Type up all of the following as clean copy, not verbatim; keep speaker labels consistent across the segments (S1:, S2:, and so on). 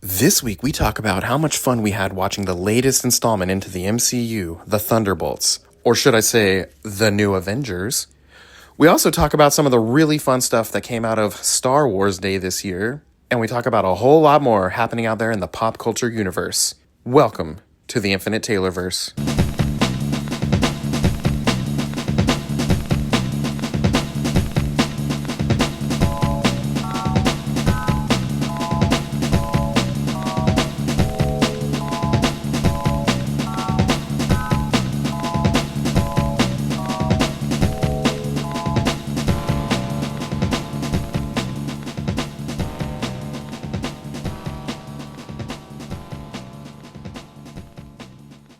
S1: This week, we talk about how much fun we had watching the latest installment into the MCU, the Thunderbolts, or should I say, the new Avengers. We also talk about some of the really fun stuff that came out of Star Wars Day this year, and we talk about a whole lot more happening out there in the pop culture universe. Welcome to the Infinite Taylorverse.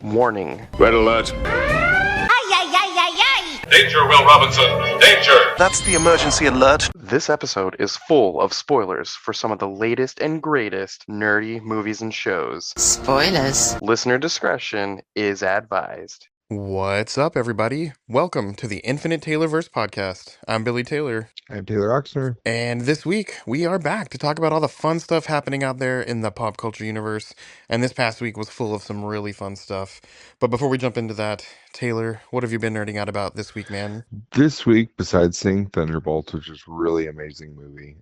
S1: Warning.
S2: Red alert.
S3: Ay, ay, ay, ay, ay!
S2: Danger, Will Robinson. Danger.
S4: That's the emergency alert.
S1: This episode is full of spoilers for some of the latest and greatest nerdy movies and shows.
S3: Spoilers.
S1: Listener discretion is advised. What's up, everybody? Welcome to the Infinite Taylorverse podcast. I'm Billy Taylor.
S5: I'm Taylor Oxner.
S1: And this week, we are back to talk about all the fun stuff happening out there in the pop culture universe. And this past week was full of some really fun stuff. But before we jump into that, Taylor, what have you been nerding out about this week, man?
S5: This week, besides seeing Thunderbolts, which is a really amazing movie,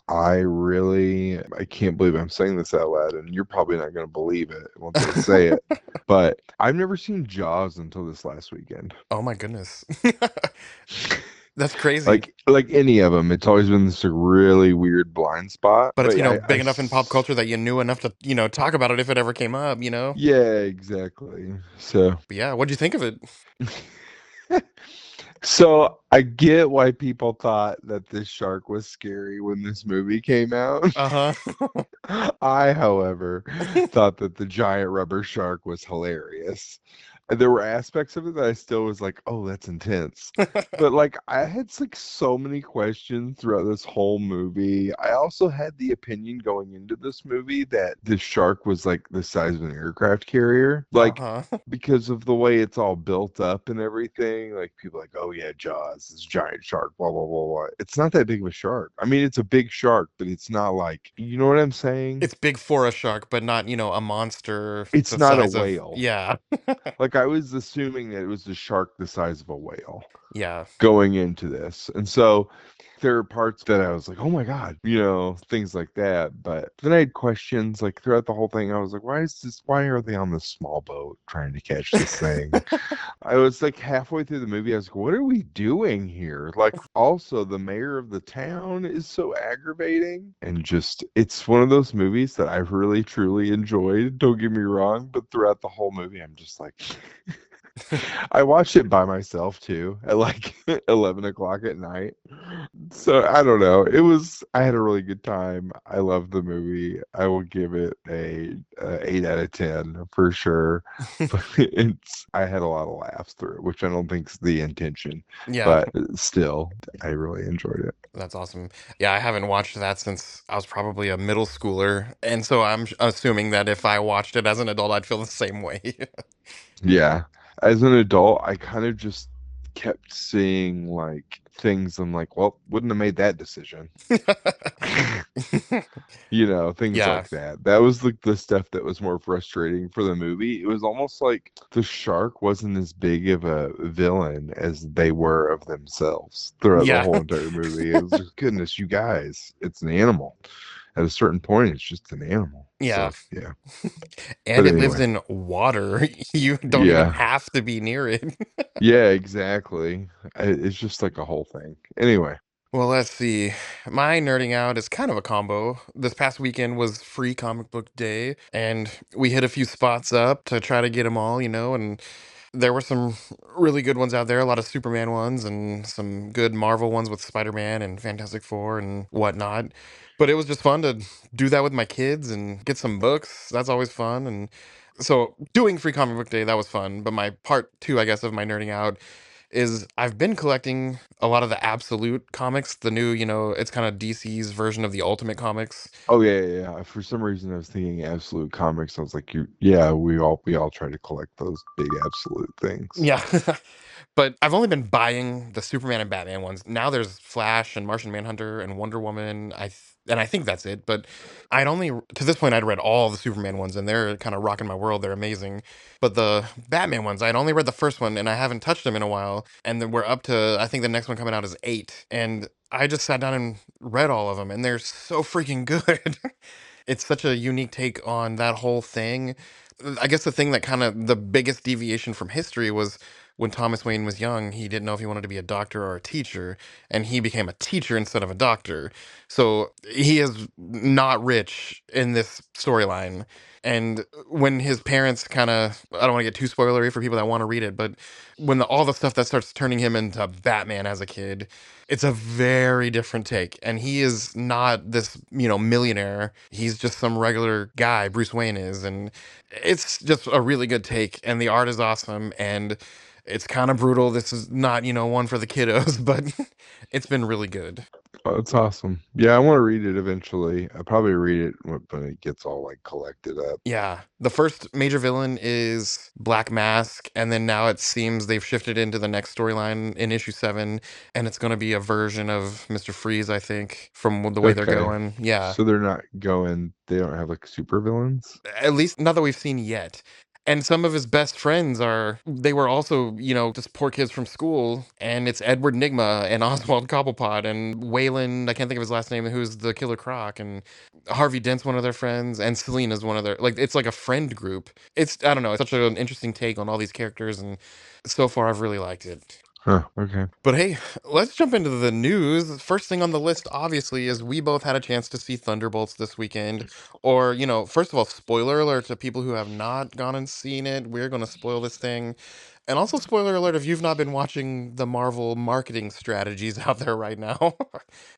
S5: I can't believe I'm saying this out loud, and you're probably not going to believe it once I say it, but I've never seen Jaws until this last weekend.
S1: Oh my goodness. That's crazy.
S5: Like any of them, it's always been this really weird blind spot.
S1: But it's, big enough in pop culture that you knew enough to, talk about it if it ever came up,
S5: Yeah, exactly. So,
S1: But yeah, what'd you think of it?
S5: so I get why people thought that this shark was scary when this movie came out.
S1: Uh-huh.
S5: I, however, thought that the giant rubber shark was hilarious. There were aspects of it that I still was like, oh, that's intense. But I had so many questions throughout this whole movie. I also had the opinion going into this movie that this shark was the size of an aircraft carrier.
S1: Uh-huh.
S5: Because of the way it's all built up and everything. People are like, oh yeah, Jaws, this giant shark, blah, blah, blah, blah. It's not that big of a shark. I mean, it's a big shark, but it's not you know what I'm saying?
S1: It's big for a shark, but not, a monster.
S5: It's
S1: the
S5: not a
S1: size of-
S5: whale.
S1: Yeah.
S5: I was assuming that it was a shark the size of a whale
S1: Yeah.
S5: going into this. And so there are parts that I was like, oh my God, things like that. But then I had questions throughout the whole thing. I was like, why are they on this small boat trying to catch this thing? I was halfway through the movie, I was like, what are we doing here? Also the mayor of the town is so aggravating, and it's one of those movies that I've really truly enjoyed. Don't get me wrong, but throughout the whole movie, I'm just like, I watched it by myself too at 11 o'clock at night. So I don't know. I had a really good time. I love the movie. I will give it a 8 out of 10 for sure. But I had a lot of laughs through it, which I don't think's the intention.
S1: Yeah.
S5: But still, I really enjoyed it.
S1: That's awesome. Yeah, I haven't watched that since I was probably a middle schooler. And so I'm assuming that if I watched it as an adult, I'd feel the same way.
S5: Yeah. As an adult, I kind of just kept seeing things. I'm like, well, wouldn't have made that decision. Things
S1: Yeah.
S5: like that. That was the stuff that was more frustrating for the movie. It was almost like the shark wasn't as big of a villain as they were of themselves throughout
S1: Yeah.
S5: the whole entire movie. It was just, goodness, you guys, it's an animal. At a certain point, it's just an animal.
S1: Yeah.
S5: So, yeah.
S1: And
S5: But
S1: it lives
S5: anyway.
S1: in water. You don't even have to be near it.
S5: Yeah, exactly. It's just a whole thing. Anyway.
S1: Well, let's see. My nerding out is kind of a combo. This past weekend was free comic book day, and we hit a few spots up to try to get them all, and there were some really good ones out there, a lot of Superman ones and some good Marvel ones with Spider-Man and Fantastic Four and whatnot. But it was just fun to do that with my kids and get some books. That's always fun. And so doing free comic book day, that was fun. But my part two, I guess, of my nerding out is I've been collecting a lot of the Absolute comics, the new, it's kind of DC's version of the Ultimate Comics.
S5: Oh yeah. For some reason, I was thinking Absolute Comics. I was like, we all try to collect those big Absolute things.
S1: Yeah. But I've only been buying the Superman and Batman ones. Now there's Flash and Martian Manhunter and Wonder Woman. And I think that's it. But I'd only to this point I'd read all the Superman ones, and they're kind of rocking my world. They're amazing. But the Batman ones, I'd only read the first one, and I haven't touched them in a while. And then we're up to, I think the next one coming out is 8. And I just sat down and read all of them, and they're so freaking good. It's such a unique take on that whole thing. I guess the thing that kind of the biggest deviation from history was when Thomas Wayne was young, he didn't know if he wanted to be a doctor or a teacher, and he became a teacher instead of a doctor. So he is not rich in this storyline. And when his parents kind of, I don't want to get too spoilery for people that want to read it, but when all the stuff that starts turning him into Batman as a kid, it's a very different take. And he is not this, millionaire. He's just some regular guy, Bruce Wayne is. And it's just a really good take. And the art is awesome. And it's kind of brutal. This is not, one for the kiddos, but it's been really good.
S5: Oh, that's awesome. Yeah, I want to read it eventually. I'll probably read it when it gets all like collected up.
S1: Yeah. The first major villain is Black Mask, and then now it seems they've shifted into the next storyline in issue 7, and it's going to be a version of Mr. Freeze, I think, from the way they're
S5: Okay.
S1: going. Yeah.
S5: So they're not going, they don't have like super villains?
S1: At least not that we've seen yet. And some of his best friends they were also, just poor kids from school. And it's Edward Nigma and Oswald Cobblepot and Waylon, I can't think of his last name, who's the Killer Croc. And Harvey Dent's one of their friends. And Selena's one of their, it's like a friend group. I don't know, it's such an interesting take on all these characters. And so far, I've really liked it.
S5: Huh, okay.
S1: But hey, let's jump into the news. First thing on the list, obviously, is we both had a chance to see Thunderbolts this weekend. Or, first of all, spoiler alert to people who have not gone and seen it. We're going to spoil this thing. And also, spoiler alert if you've not been watching the Marvel marketing strategies out there right now.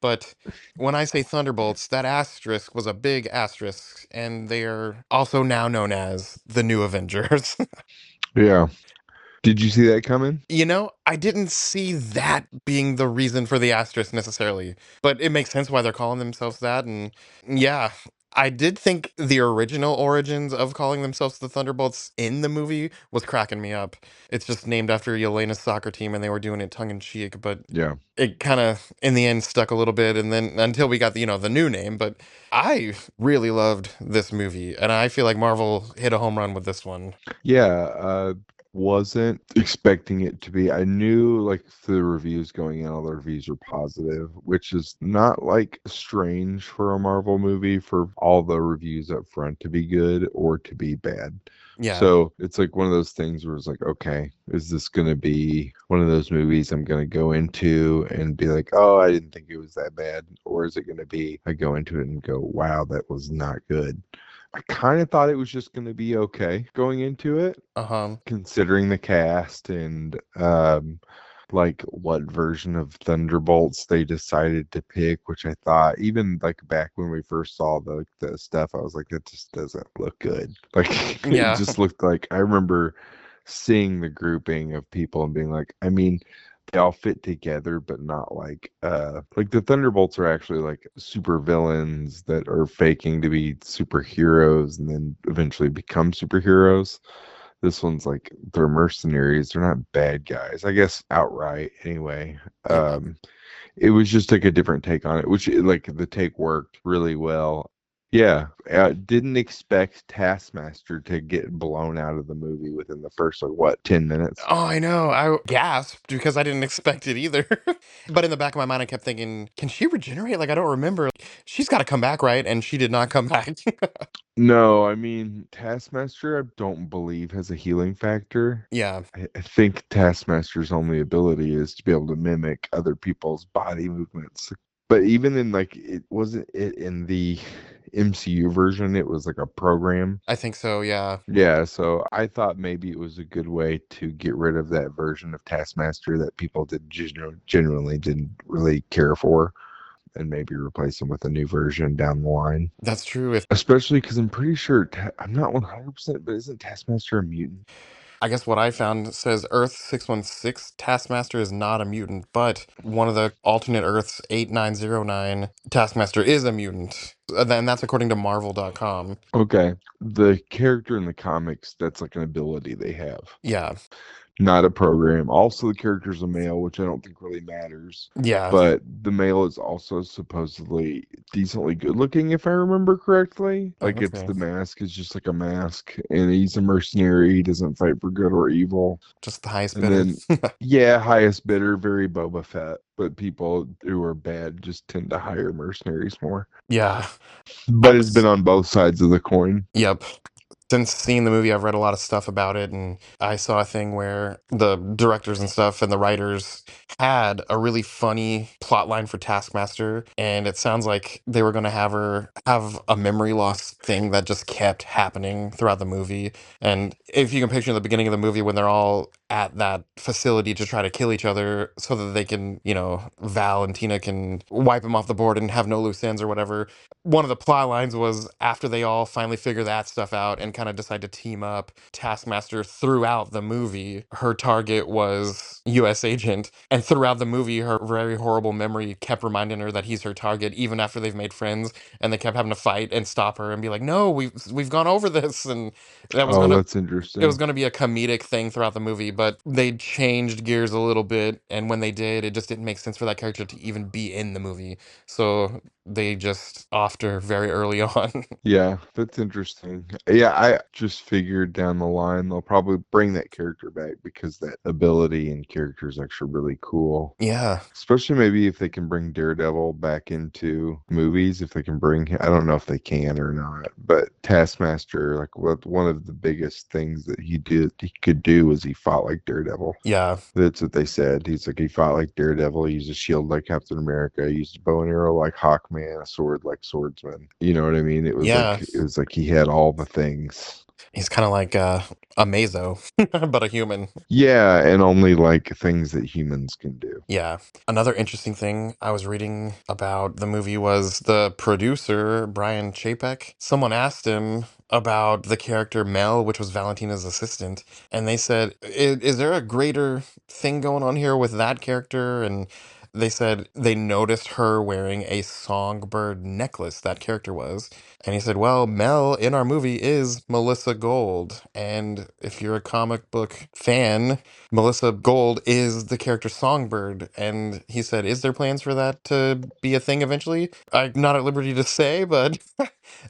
S1: But when I say Thunderbolts, that asterisk was a big asterisk. And they are also now known as the new Avengers.
S5: Yeah. Did you see that coming?
S1: I didn't see that being the reason for the asterisk necessarily, but it makes sense why they're calling themselves that. And yeah, I did think the original origins of calling themselves the Thunderbolts in the movie was cracking me up. It's just named after Yelena's soccer team and they were doing it tongue in cheek, but
S5: Yeah.
S1: it kind of in the end stuck a little bit. And then until we got the new name, but I really loved this movie and I feel like Marvel hit a home run with this one.
S5: Yeah, wasn't expecting it to be. I knew like the reviews going in, all the reviews were positive, which is not like strange for a Marvel movie for all the reviews up front to be good or to be bad.
S1: Yeah.
S5: So it's like one of those things where it's like, okay, is this going to be one of those movies I'm going to go into and be like, oh, I didn't think it was that bad? Or is it going to be, I go into it and go, wow, that was not good. I kind of thought it was just going to be okay going into it, considering the cast and like what version of Thunderbolts they decided to pick, which I thought even like back when we first saw the stuff, I was like, that just doesn't look good. Like
S1: Yeah.
S5: it just looked like, I remember seeing the grouping of people and being like, I mean, they all fit together, but not like the Thunderbolts are actually like super villains that are faking to be superheroes and then eventually become superheroes. This one's like they're mercenaries, they're not bad guys, I guess, outright anyway.
S1: Yeah.
S5: It was just like a different take on it, which like the take worked really well. Yeah, didn't expect Taskmaster to get blown out of the movie within the first, like, what, 10 minutes?
S1: Oh, I know. I gasped because I didn't expect it either. But in the back of my mind, I kept thinking, can she regenerate? Like, I don't remember. She's got to come back, right? And she did not come back.
S5: No, I mean, Taskmaster, I don't believe has a healing factor.
S1: Yeah,
S5: I think Taskmaster's only ability is to be able to mimic other people's body movements. But even in like, it wasn't it in the MCU version, it was like a program.
S1: I think so. Yeah.
S5: Yeah, so I thought maybe it was a good way to get rid of that version of Taskmaster that people genuinely didn't really care for, and maybe replace them with a new version down the line.
S1: That's true.
S5: Especially because I'm pretty sure, I'm not 100%, but isn't Taskmaster a mutant?
S1: I guess what I found says Earth 616 Taskmaster is not a mutant, but one of the alternate Earths 8909 Taskmaster is a mutant. And that's according to Marvel.com.
S5: Okay. The character in the comics, that's like an ability they have.
S1: Yeah.
S5: not a program. Also, the character's a male, which I don't think really matters.
S1: Yeah.
S5: But the male is also supposedly decently good looking, if I remember correctly.
S1: Oh,
S5: Like, it's
S1: okay.
S5: the mask is just like a mask, and he's a mercenary. He doesn't fight for good or evil.
S1: Just the highest
S5: And
S1: bidder.
S5: then, yeah, highest bidder, very Boba Fett. But people who are bad just tend to hire mercenaries more.
S1: Yeah.
S5: But
S1: I've
S5: it's been on both sides of the coin.
S1: Yep. Since seeing the movie, I've read a lot of stuff about it, and I saw a thing where the directors and stuff and the writers had a really funny plot line for Taskmaster, and it sounds like they were going to have her have a memory loss thing that just kept happening throughout the movie. And if you can picture the beginning of the movie when they're all at that facility to try to kill each other so that they can, Val and Tina can wipe them off the board and have no loose ends or whatever, one of the plot lines was after they all finally figure that stuff out and kind of decide to team up, Taskmaster throughout the movie, her target was US Agent. And throughout the movie, her very horrible memory kept reminding her that he's her target, even after they've made friends. And they kept having to fight and stop her and be like, no, we've gone over this. And that was
S5: Oh,
S1: gonna
S5: that's
S1: it was
S5: interesting.
S1: going to be a comedic thing throughout the movie, but they changed gears a little bit. And when they did, it just didn't make sense for that character to even be in the movie. So they just offed her very early on.
S5: Yeah, that's interesting. Yeah, I just figured down the line they'll probably bring that character back because that ability and character is actually really cool.
S1: Yeah,
S5: Especially maybe if they can bring Daredevil back into movies, if they can bring, I don't know if they can or not, but Taskmaster, like one of the biggest things that he could do was he fought like Daredevil.
S1: yeah,
S5: That's what they said. He's like he fought like Daredevil. He used a shield like Captain America. He used a bow and arrow like Hawkman, a sword like Swordsman. You know what I mean?
S1: yeah.
S5: It was like he had all the things.
S1: He's kind of like a Mazo, but a human.
S5: Yeah, and only like things that humans can do.
S1: Yeah. Another interesting thing I was reading about the movie was the producer, Brian Chapek. Someone asked him about the character Mel, which was Valentina's assistant, and they said, is there a greater thing going on here with that character? And they said they noticed her wearing a songbird necklace, that character was. And he said, well, Mel in our movie is Melissa Gold. And if you're a comic book fan, Melissa Gold is the character Songbird, and he said, "Is there plans for that to be a thing eventually?" I'm not at liberty to say, but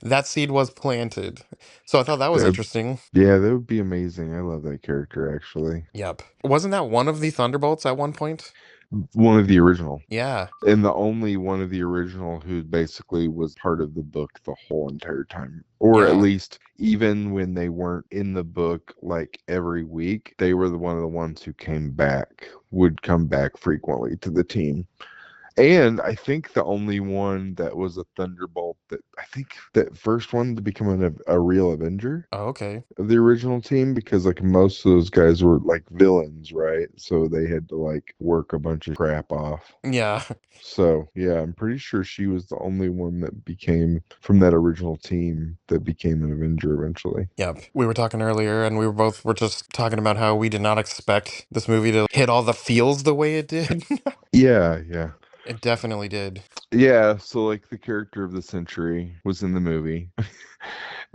S1: that seed was planted. So I thought that was
S5: That,
S1: interesting.
S5: yeah, that would be amazing. I love that character actually.
S1: Yep. Wasn't that one of the Thunderbolts at one point?
S5: One of the original.
S1: Yeah.
S5: And the only one of the original who basically was part of the book the whole entire time. Or at
S1: Yeah.
S5: least even when they weren't in the book like every week, they were one of the ones who would come back frequently to the team. And I think the only one that was a Thunderbolt that I think that first one to become a real Avenger
S1: Oh, okay.
S5: of the original team, because like most of those guys were like villains, right? So they had to like work a bunch of crap off.
S1: Yeah.
S5: So yeah, I'm pretty sure she was the only one that became from that original team that became an Avenger eventually.
S1: Yep. We were talking earlier, and we were just talking about how we did not expect this movie to hit all the feels the way it did.
S5: Yeah, yeah.
S1: It definitely did.
S5: Yeah, so like the character of the century was in the movie.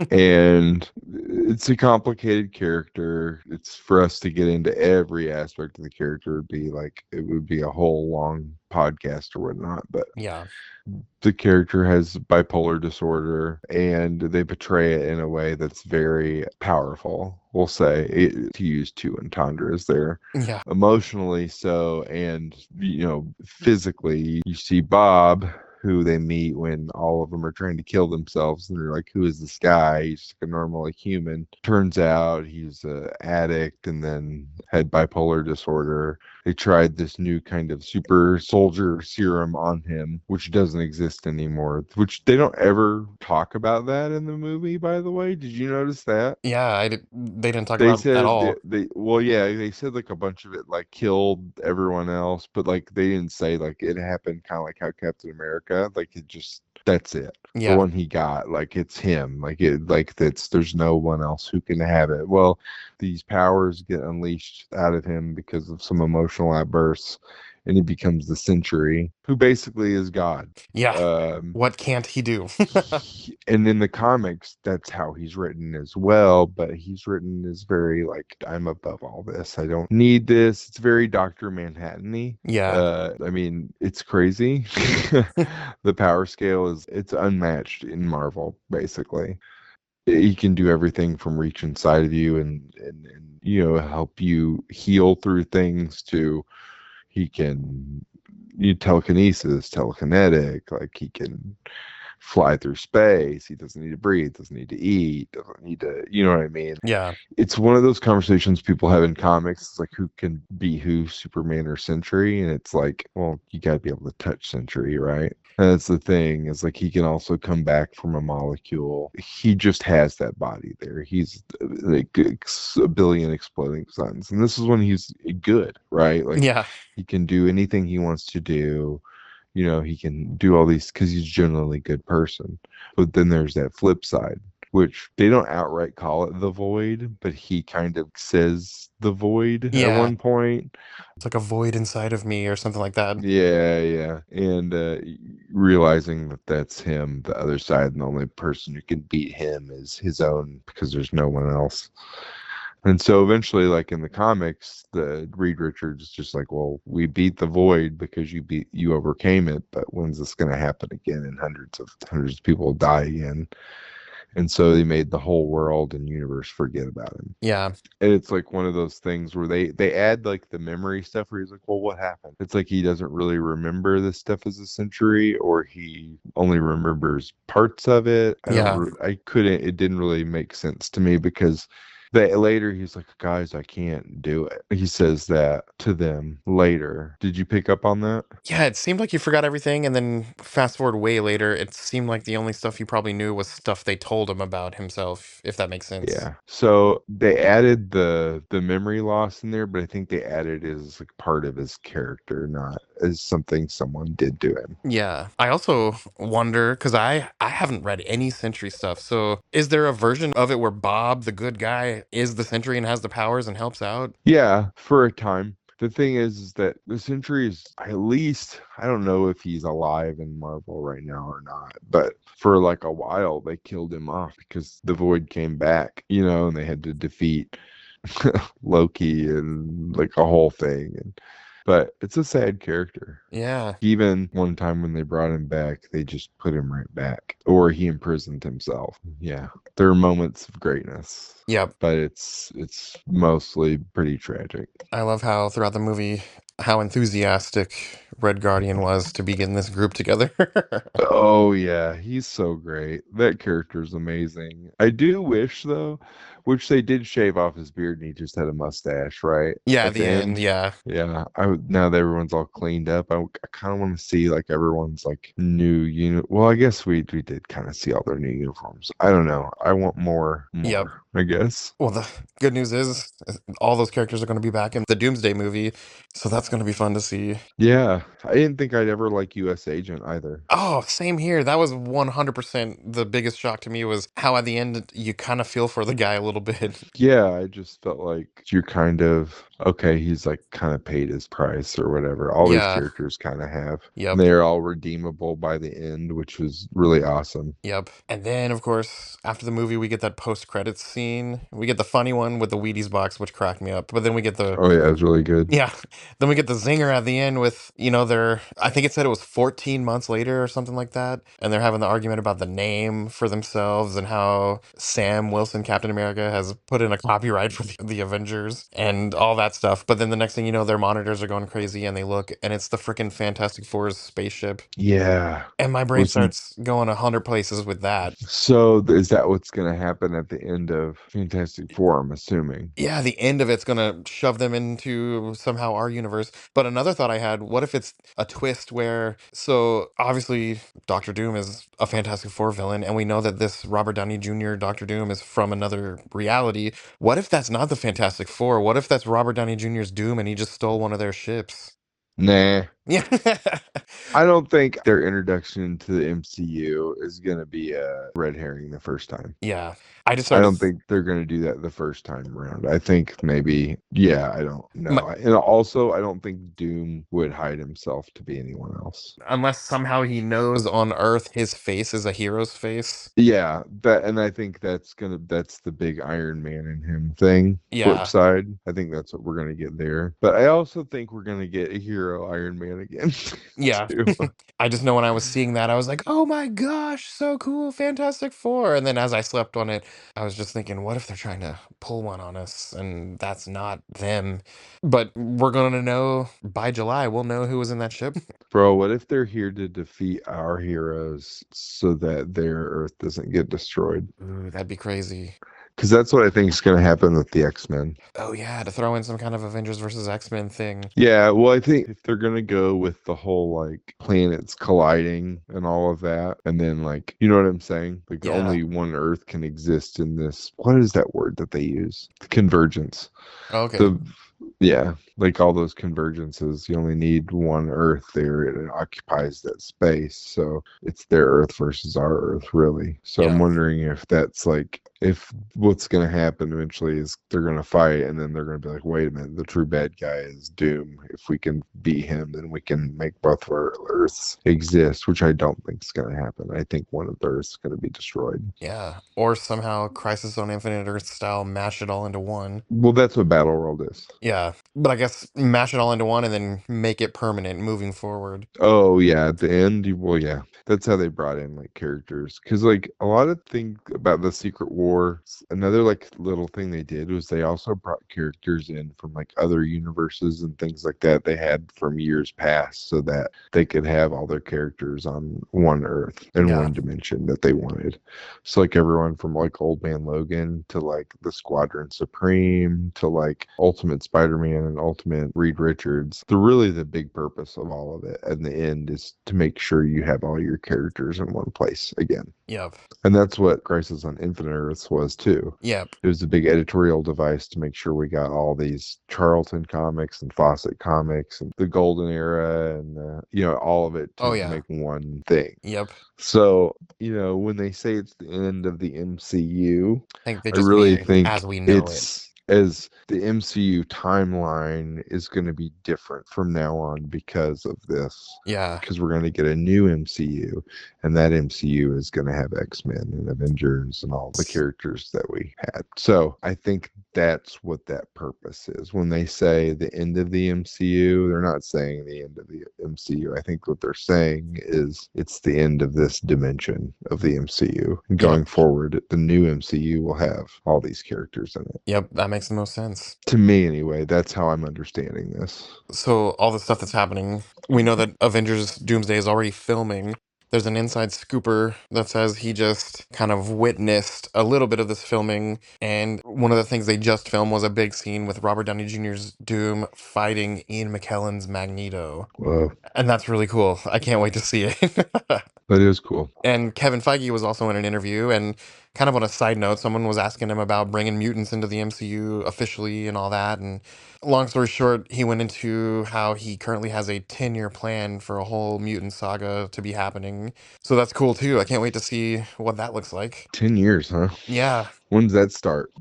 S5: And it's a complicated character. It's for us to get into every aspect of the character would be like it would be a whole long podcast or whatnot, but
S1: Yeah.
S5: the character has bipolar disorder and they portray it in a way that's very powerful. We'll say to use two entendres there.
S1: Yeah.
S5: Emotionally so, and physically, you see Bob, who they meet when all of them are trying to kill themselves, and they're like, "Who is this guy?" He's like a normal like, human. Turns out he's an addict, and then had bipolar disorder. They tried this new kind of super soldier serum on him, which doesn't exist anymore. Which they don't ever talk about that in the movie, by the way. Did you notice that?
S1: Yeah, they didn't talk
S5: They
S1: about it at
S5: said
S1: all.
S5: well, yeah, they said like a bunch of it like killed everyone else, but like they didn't say like it happened kind of like how Captain America, like it just that's it. The
S1: Yeah.
S5: one he got, like it's him, there's no one else who can have it. Well, these powers get unleashed out of him because of some emotional outbursts, and he becomes the Century, who basically is God.
S1: Yeah.
S5: Um,
S1: What can't he do?
S5: and in the comics, that's how he's written as well. But he's written as very like, I'm above all this. I don't need this. It's very Doctor Manhattan-y.
S1: Yeah.
S5: I mean, it's crazy. The power scale it's unmatched in Marvel, basically. He can do everything from reach inside of you and help you heal through things to he can you telekinesis, telekinetic, like he can fly through space. He doesn't need to breathe, doesn't need to eat, doesn't need to, you know what I mean?
S1: Yeah.
S5: It's one of those conversations people have in comics. It's like who can be who, Superman or Sentry? And it's like, well, you got to be able to touch Sentry, right? And that's the thing. Is like he can also come back from a molecule. He just has that body there. He's like a billion exploding suns, and this is when he's good, right? Like
S1: Yeah.
S5: he can do anything he wants to do. He can do all these because he's generally a good person. But then there's that flip side, which they don't outright call it the void, but he kind of says the void at
S1: Yeah.
S5: one point.
S1: It's like a void inside of me or something like that.
S5: Yeah, yeah. And realizing that that's him, the other side, and the only person who can beat him is his own because there's no one else. And so eventually, like in the comics, the Reed Richards is just like, well, we beat the void because you overcame it, but when's this going to happen again? And hundreds of people die again. And so they made the whole world and universe forget about him.
S1: Yeah.
S5: And it's like one of those things where they add like the memory stuff where he's like, well, what happened? It's like he doesn't really remember this stuff as a Century, or he only remembers parts of it.
S1: Yeah.
S5: I couldn't, it didn't really make sense to me because later he's like, guys, I can't do it. He says that to them later. Did you pick up on that?
S1: Yeah, it seemed like you forgot everything, and then fast forward way later, it seemed like the only stuff you probably knew was stuff they told him about himself, if that makes sense.
S5: Yeah. So they added the memory loss in there, but I think they added it as like part of his character, not as something someone did to him.
S1: Yeah. I also wonder, because I haven't read any Sentry stuff, so is there a version of it where Bob, the good guy, is the Sentry and has the powers and helps out?
S5: Yeah, for a time. The thing is that the Sentry is at least, I don't know if he's alive in Marvel right now or not, but for like a while they killed him off because the Void came back, and they had to defeat Loki and like a whole thing. But it's a sad character.
S1: Yeah.
S5: Even one time when they brought him back, they just put him right back, or he imprisoned himself. Yeah, there are moments of greatness,
S1: Yep.
S5: but it's mostly pretty tragic.
S1: I love how throughout the movie, how enthusiastic Red Guardian was to be getting this group together.
S5: Oh yeah, he's so great. That character's amazing. I do wish though, which they did shave off his beard and he just had a mustache, right?
S1: Yeah, at
S5: At the
S1: the end,
S5: end.
S1: yeah.
S5: Yeah, now that everyone's all cleaned up, I kind of want to see like everyone's like new unit. Well, I guess we did kind of see all their new uniforms. I don't know. I want more,
S1: Yep.
S5: I guess.
S1: Well, the good news is all those characters are going to be back in the Doomsday movie, so that's going to be fun to see.
S5: Yeah, I didn't think I'd ever like U.S. Agent either.
S1: Oh, same here. That was 100% the biggest shock to me was how at the end you kind of feel for the guy a little bit.
S5: Yeah, I just felt like you're kind of okay, he's like kind of paid his price or whatever. All these
S1: Yeah.
S5: characters kind of have.
S1: Yep.
S5: They're all redeemable by the end, which was really awesome.
S1: Yep. And then, of course, after the movie, we get that post-credits scene. We get the funny one with the Wheaties box, which cracked me up. But then we get the
S5: Oh yeah, it was really good.
S1: yeah. Then we get the zinger at the end with, their, I think it said it was 14 months later or something like that. And they're having the argument about the name for themselves and how Sam Wilson, Captain America, has put in a copyright for the Avengers and all that stuff. But then the next thing you know, their monitors are going crazy and they look and it's the freaking Fantastic Four's spaceship.
S5: Yeah.
S1: And my brain
S5: Wasn't
S1: starts going 100 places with that.
S5: so is that what's gonna happen at the end of Fantastic Four, I'm assuming?
S1: Yeah, the end of it's gonna shove them into somehow our universe. But another thought I had, what if it's a twist where, so obviously Doctor Doom is a Fantastic Four villain, and we know that this Robert Downey Jr. Doctor Doom is from another reality. What if that's not the Fantastic Four? What if that's Robert Downey Jr.'s Doom and he just stole one of their ships?
S5: Nah.
S1: Yeah.
S5: I don't think their introduction to the MCU is going to be a red herring the first time.
S1: Yeah. I just
S5: I
S1: started
S5: don't think they're going to do that the first time around. I think maybe, yeah, I don't
S1: my,
S5: know. And also, I don't think Doom would hide himself to be anyone else.
S1: unless somehow he knows on Earth his face is a hero's face.
S5: Yeah, and I think that's the big Iron Man in him thing. Flip
S1: Yeah.
S5: side. I think that's what we're gonna get there. But I also think we're gonna get a hero Iron Man again
S1: Yeah.
S5: too.
S1: I just know when I was seeing that, I was like, oh my gosh, so cool, Fantastic Four. And then as I slept on it, I was just thinking, what if they're trying to pull one on us and that's not them? But we're going to know by July, we'll know who was in that ship.
S5: Bro, what if they're here to defeat our heroes so that their Earth doesn't get destroyed?
S1: Ooh, that'd be crazy.
S5: Because that's what I think is gonna happen with the X-Men.
S1: Oh, yeah, to throw in some kind of Avengers versus X-Men thing.
S5: Yeah, well, I think if they're gonna go with the whole like planets colliding and all of that, and then like, you know what I'm saying? Like
S1: Yeah.
S5: only one Earth can exist in this. What is that word that they use? Convergence.
S1: Okay.
S5: The Yeah, like all those convergences, you only need one Earth there, and it occupies that space. So it's their Earth versus our Earth, really. So I'm
S1: Yeah.
S5: wondering if that's like, if what's going to happen eventually is they're going to fight, and then they're going to be like, wait a minute, the true bad guy is Doom. If we can beat him, then we can make both of our Earths exist, which I don't think is going to happen. I think one of the Earths is going to be destroyed.
S1: Yeah. Or somehow Crisis on Infinite Earth style mash it all into one.
S5: Well, that's what Battle World is.
S1: Yeah. But I guess mash it all into one and then make it permanent moving forward.
S5: Oh yeah, at the end, well yeah, that's how they brought in like characters. Because like a lot of things about the Secret War, another like little thing they did was they also brought characters in from like other universes and things like that they had from years past, so that they could have all their characters on one Earth in
S1: Yeah.
S5: one dimension that they wanted. So like everyone from like Old Man Logan to like the Squadron Supreme to like Ultimate Spider-Man and Ultimate Reed Richards. Really the big purpose of all of it in the end is to make sure you have all your characters in one place again.
S1: Yep.
S5: And that's what Crisis on Infinite Earths was too.
S1: Yep.
S5: It was a big editorial device to make sure we got all these Charlton comics and Fawcett comics and the Golden Era and all of it
S1: Oh
S5: to
S1: yeah.
S5: make one thing.
S1: Yep.
S5: So, when they say it's the end of the MCU,
S1: I think they
S5: I
S1: just
S5: really
S1: mean
S5: think
S1: as we know it.
S5: it's as the MCU timeline is going to be different from now on because of this.
S1: Yeah.
S5: Because we're going to get a new MCU, and that MCU is going to have X-Men and Avengers and all the characters that we had. So I think that's what that purpose is. When they say the end of the MCU, they're not saying the end of the MCU. I think what they're saying is it's the end of this dimension of the MCU. And
S1: Yep.
S5: going forward, the new MCU will have all these characters in it.
S1: Yep. That makes the most sense.
S5: To me, anyway, that's how I'm understanding this.
S1: So all the stuff that's happening, we know that Avengers Doomsday is already filming. There's an inside scooper that says he just kind of witnessed a little bit of this filming. And one of the things they just filmed was a big scene with Robert Downey Jr.'s Doom fighting Ian McKellen's Magneto.
S5: Whoa,
S1: And that's really cool. I can't wait to see it.
S5: that is cool.
S1: And Kevin Feige was also in an interview, and kind of on a side note, someone was asking him about bringing mutants into the MCU officially and all that. And long story short, he went into how he currently has a 10-year plan for a whole mutant saga to be happening. So that's cool too. I can't wait to see what that looks like.
S5: 10 years, huh?
S1: Yeah,
S5: When does that start?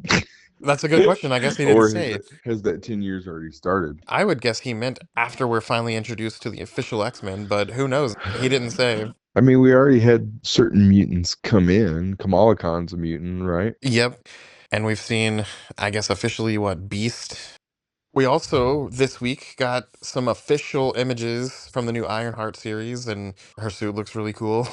S1: that's a good question. I guess he didn't
S5: Or
S1: say.
S5: has that 10 years already started?
S1: I would guess he meant after we're finally introduced to the official X-Men, but who knows? He didn't say.
S5: I mean, we already had certain mutants come in. Kamala Khan's a mutant, right?
S1: Yep. And we've seen, I guess, officially what, Beast. We also, this week, got some official images from the new Ironheart series, and her suit looks really cool.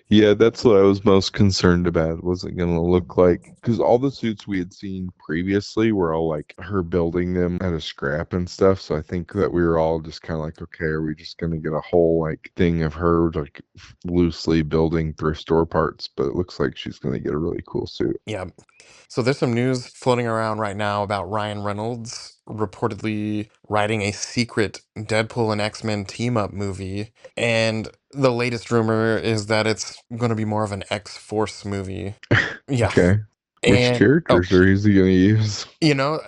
S5: Yeah, that's what I was most concerned about. Was it going to look like, because all the suits we had seen previously were all like her building them out of scrap and stuff. So I think that we were all just kind of like, okay, are we just going to get a whole like thing of her like loosely building thrift store parts? But it looks like she's going to get a really cool suit.
S1: Yeah. So there's some news floating around right now about Ryan Reynolds reportedly writing a secret Deadpool and X-Men team-up movie. And the latest rumor is that it's going to be more of an X-Force movie. Yeah.
S5: Okay. Which
S1: And oh,
S5: characters are he going to use?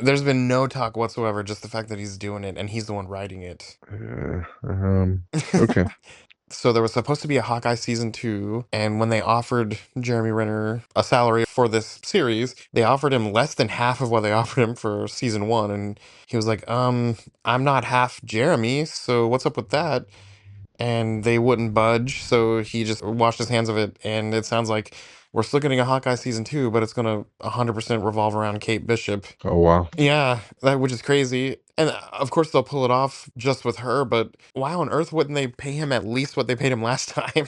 S1: there's been no talk whatsoever, just the fact that he's doing it and he's the one writing it.
S5: Okay.
S1: So there was supposed to be a Hawkeye season 2, and when they offered Jeremy Renner a salary for this series, they offered him less than half of what they offered him for season 1, and he was like, I'm not half Jeremy, so what's up with that?" And they wouldn't budge, so he just washed his hands of it, and it sounds like we're still getting a Hawkeye season 2, but it's gonna 100% revolve around Kate Bishop.
S5: Oh, wow.
S1: Yeah, that which is crazy. And of course they'll pull it off just with her, but why on earth wouldn't they pay him at least what they paid him last time?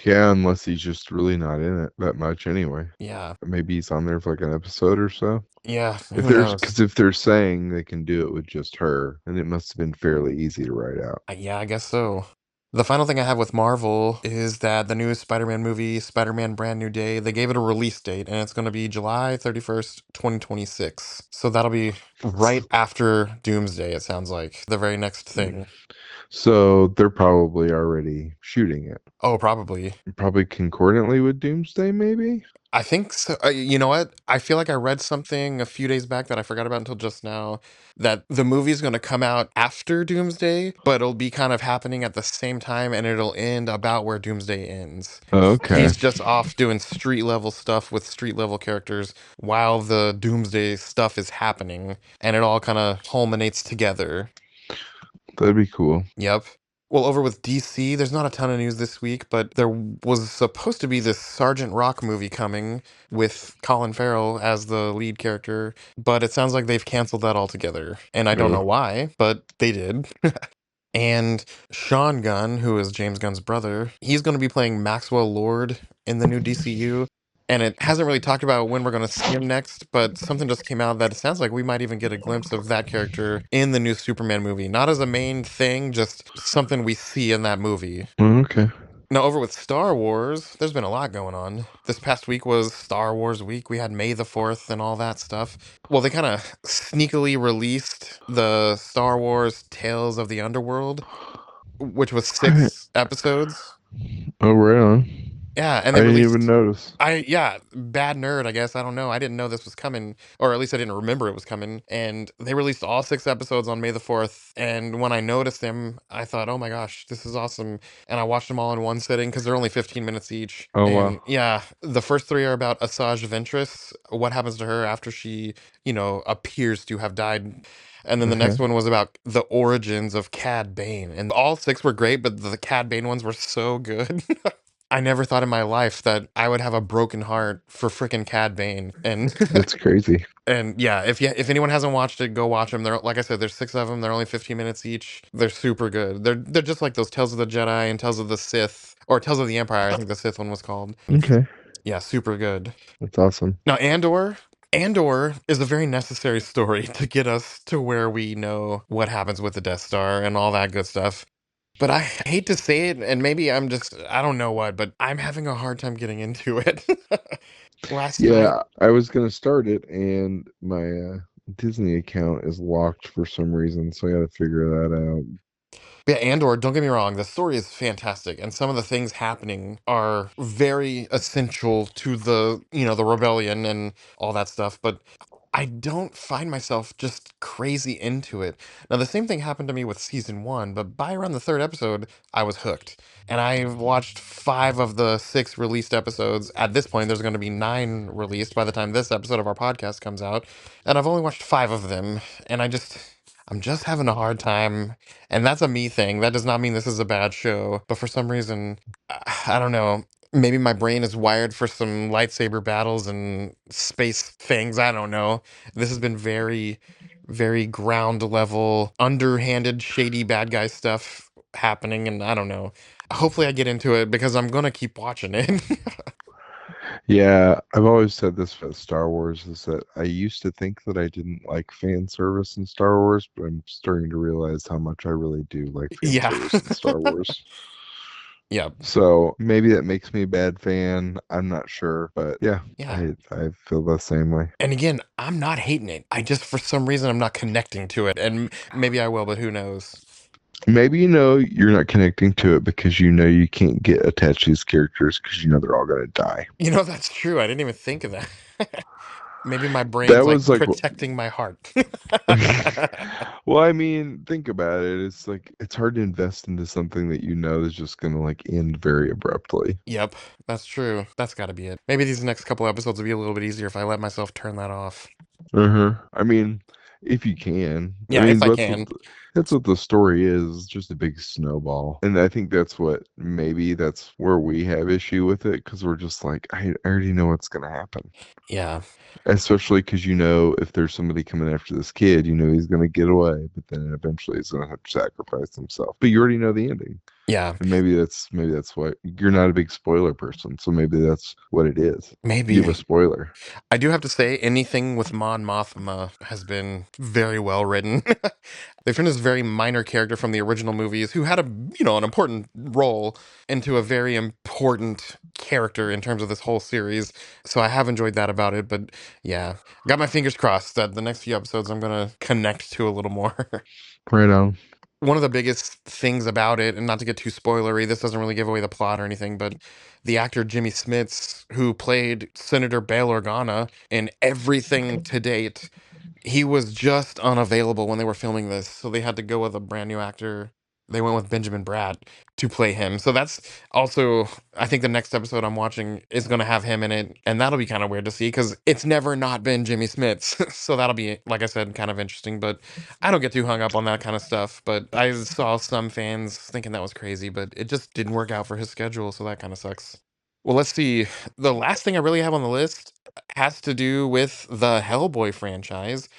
S5: Yeah, unless he's just really not in it that much anyway.
S1: Yeah.
S5: Maybe he's on there for like an episode or so.
S1: Yeah,
S5: If
S1: who knows?
S5: they're saying they can do it with just her, then it must have been fairly easy to write out.
S1: Yeah, I guess so. The final thing I have with Marvel is that the new Spider-Man movie, Spider-Man Brand New Day, they gave it a release date, and it's going to be July 31st, 2026. So that'll be right after Doomsday, it sounds like. The very next thing.
S5: So they're probably already shooting it.
S1: Oh, probably.
S5: Probably concordantly with Doomsday, maybe?
S1: I think so. You know what? I feel like I read something a few days back that I forgot about until just now, that the movie's going to come out after Doomsday, but it'll be kind of happening at the same time and it'll end about where Doomsday ends.
S5: Okay.
S1: He's just off doing street level stuff with street level characters while the Doomsday stuff is happening, and it all kind of culminates together.
S5: That'd be cool.
S1: Yep. Well, over with DC, there's not a ton of news this week, but there was supposed to be this Sergeant Rock movie coming with Colin Farrell as the lead character, but it sounds like they've canceled that altogether. And I don't know
S5: Oh.
S1: why, but they did. And Sean Gunn, who is James Gunn's brother, he's going to be playing Maxwell Lord in the new DCU. And it hasn't really talked about when we're going to see him next, but something just came out that it sounds like we might even get a glimpse of that character in the new Superman movie. Not as a main thing, just something we see in that movie.
S5: Okay.
S1: Now, over with Star Wars, there's been a lot going on. This past week was Star Wars week. We had May the 4th and all that stuff. Well, they kind of sneakily released the Star Wars Tales of the Underworld, which was
S5: I,
S1: 6 episodes.
S5: oh, right on.
S1: Yeah, and
S5: I
S1: they
S5: didn't even
S1: released.
S5: notice.
S1: Yeah, bad nerd, I guess. I don't know. I didn't know this was coming, or at least I didn't remember it was coming. And they released all 6 episodes on May the 4th. And when I noticed them, I thought, oh my gosh, this is awesome. And I watched them all in one sitting because they're only 15 minutes each.
S5: Oh,
S1: And
S5: wow.
S1: yeah, the first three are about Asajj Ventress, what happens to her after she, appears to have died. And then the
S5: Okay.
S1: next one was about the origins of Cad Bane. And all 6 were great, but the Cad Bane ones were so good. I never thought in my life that I would have a broken heart for frickin' Cad Bane. And
S5: That's crazy.
S1: and yeah, if anyone hasn't watched it, go watch them. They're like I said, there's 6 of them. They're only 15 minutes each. They're super good. They're just like those Tales of the Jedi and Tales of the Sith, or Tales of the Empire. I think the Sith one was called.
S5: Okay.
S1: Yeah, super good.
S5: That's awesome.
S1: Now Andor is a very necessary story to get us to where we know what happens with the Death Star and all that good stuff. But I hate to say it, and maybe I don't know what, but I'm having a hard time getting into it. Last night,
S5: Yeah, I was gonna start it, and my Disney account is locked for some reason, so I got to figure that out.
S1: yeah, Andor, don't get me wrong, the story is fantastic, and some of the things happening are very essential to the rebellion and all that stuff, but I don't find myself just crazy into it. Now, the same thing happened to me with season 1, but by around the 3rd episode, I was hooked. And I've watched 5 of the 6 released episodes. At this point, there's going to be 9 released by the time this episode of our podcast comes out. And I've only watched 5 of them. And I'm just having a hard time. And that's a me thing. That does not mean this is a bad show. But for some reason, I don't know. Maybe my brain is wired for some lightsaber battles and space things. I don't know. This has been very, very ground level, underhanded, shady bad guy stuff happening. And I don't know. Hopefully, I get into it because I'm going to keep watching it.
S5: Yeah, I've always said this about Star Wars is that I used to think that I didn't like fan service in Star Wars, but I'm starting to realize how much I really do like fan
S1: Yeah.
S5: service in Star Wars.
S1: Yeah.
S5: So maybe that makes me a bad fan. I'm not sure, but yeah,
S1: Yeah.
S5: I feel the same way.
S1: And again, I'm not hating it. I just, for some reason, I'm not connecting to it. And maybe I will, but who knows?
S5: Maybe you're not connecting to it because you can't get attached to these characters because they're all gonna die.
S1: That's true. I didn't even think of that. Maybe my
S5: That
S1: brain's like
S5: was like
S1: protecting my heart.
S5: well, I mean, think about it. It's like it's hard to invest into something that you know is just gonna like end very abruptly.
S1: Yep, that's true. That's got to be it. Maybe these next couple episodes will be a little bit easier if I let myself turn that off.
S5: Uh-huh. I mean, if you can. I
S1: Yeah,
S5: mean,
S1: if I can.
S5: that's what the story is, just a big snowball. And I think that's what maybe that's where we have issue with it because we're just like, I already know what's gonna happen.
S1: Yeah,
S5: Especially because you know if there's somebody coming after this kid, you know he's gonna get away, but then eventually he's gonna have to sacrifice himself. But you already know the ending.
S1: yeah,
S5: And maybe that's what you're not a big spoiler person, so maybe that's what it is. You
S1: maybe.
S5: have a spoiler.
S1: I do have to say, anything with Mon Mothma has been very well written. They turned this very minor character from the original movies, who had an important role, into a very important character in terms of this whole series. So I have enjoyed that about it. But yeah, got my fingers crossed that the next few episodes I'm gonna connect to a little more.
S5: Right on.
S1: One of the biggest things about it, and not to get too spoilery, this doesn't really give away the plot or anything, but the actor Jimmy Smits, who played Senator Bail Organa in everything to date, he was just unavailable when they were filming this, so they had to go with a brand new actor. They went with Benjamin Bratt to play him. So that's also, I think the next episode I'm watching is going to have him in it, and that'll be kind of weird to see because it's never not been Jimmy Smits. So that'll be, like I said, kind of interesting. But I don't get too hung up on that kind of stuff. But I saw some fans thinking that was crazy, but it just didn't work out for his schedule, so that kind of sucks. Well, let's see. The last thing I really have on the list has to do with the Hellboy franchise.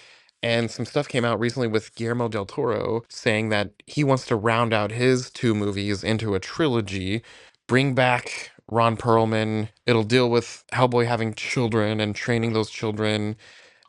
S1: And some stuff came out recently with Guillermo del Toro saying that he wants to round out his two movies into a trilogy, bring back Ron Perlman. It'll deal with Hellboy having children and training those children.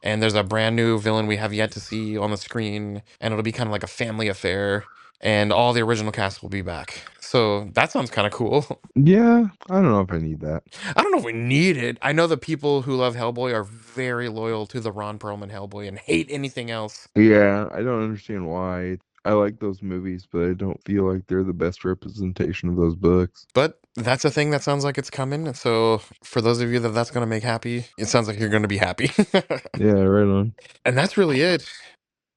S1: And there's a brand new villain we have yet to see on the screen. And it'll be kind of like a family affair. And all the original cast will be back. So that sounds kind of cool.
S5: Yeah, I don't know if I need that.
S1: I don't know if we need it. I know the people who love Hellboy are very loyal to the Ron Perlman Hellboy and hate anything else.
S5: Yeah, I don't understand why. I like those movies, but I don't feel like they're the best representation of those books.
S1: But that's a thing that sounds like it's coming. So for those of you that that's going to make happy, it sounds like you're going to be happy.
S5: Yeah, right on.
S1: And that's really it.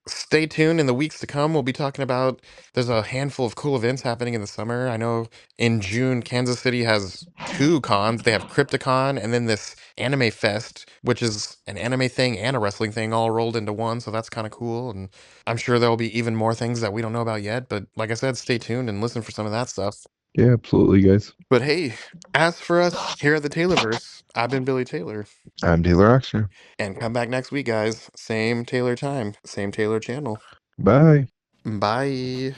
S1: Stay tuned in the weeks to come. We'll be talking about there's a handful of cool events happening in the summer. I know in June, Kansas City has two cons. They have Crypticon and then this Anime Fest, which is an anime thing and a wrestling thing all rolled into one. So that's kind of cool. And I'm sure there'll be even more things that we don't know about yet. But like I said, stay tuned and listen for some of that stuff.
S5: Yeah, absolutely, guys.
S1: But hey, as for us here at the Taylorverse, I've been Billy Taylor.
S5: I'm Taylor Oxner.
S1: And come back next week, guys. Same Taylor time, same Taylor channel.
S5: Bye.
S1: Bye.